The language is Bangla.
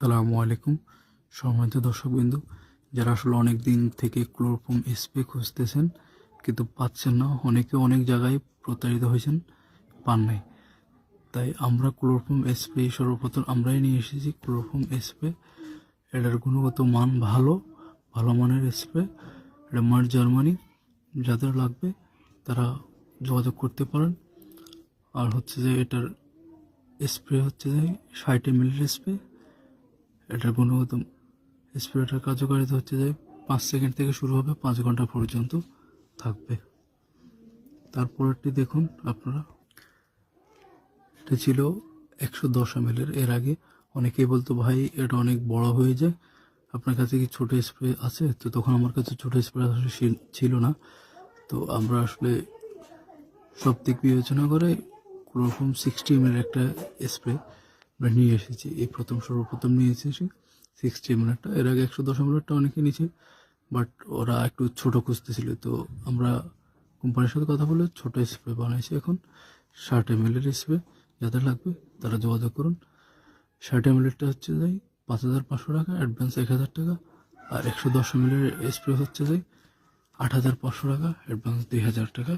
আসসালামু আলাইকুম সম্মানিত দর্শকবৃন্দ, যারা আসলে অনেক দিন থেকে ক্লোরোফর্ম স্প্রে খুঁজতেছেন কিন্তু পাচ্ছেন না, অনেকে অনেক জায়গায় প্রতারিত হয়েছেন, পান নাই। তাই আমরা ক্লোরোফর্ম স্প্রে সর্বপ্রথম আমরাই নিয়ে এসেছি। ক্লোরোফর্ম স্প্রে এটার গুণগত মান ভালো, ভালো মানের স্প্রে। এটা মার জার্মানি। যাদের লাগবে তারা যোগাযোগ করতে পারেন। আর হচ্ছে যে এটার স্প্রে হচ্ছে যে 60 ml স্প্রে। এটার গুণগত স্প্রেটার কার্যকারিতা হচ্ছে যে 5 সেকেন্ড থেকে শুরু হবে, 5 ঘন্টা পর্যন্ত থাকবে। তারপরটি দেখুন আপনারা, এটা ছিল 110 ml এর আগে অনেকেই বলতো ভাই এটা অনেক বড় হয়ে যায়, আপনার কাছে কি ছোট স্প্রে আছে? তো তখন আমার কাছে ছোট স্প্রে আসলে ছিল না। তো আমরা আসলে সব দিক বিবেচনা করে ক্লোরোফর্ম 60 ml একটা স্প্রে আমরা নিয়ে এসেছি। এই সর্বপ্রথম নিয়ে এসেছি 60 ml একটা। এর আগে 110 ml অনেকে নিয়েছে, বাট ওরা একটু ছোট খুঁজতেছিল। তো আমরা কোম্পানির সাথে কথা বলে ছোট স্প্রে বানাইছি। এখন 60 ml স্প্রে যাদের লাগবে তারা যোগাযোগ করুন। 60 ml হচ্ছে যাই 5,500 টাকা, অ্যাডভান্স 1,000 টাকা। আর 110 ml স্প্রে হচ্ছে যাই 8,500 টাকা, অ্যাডভান্স 2,000 টাকা।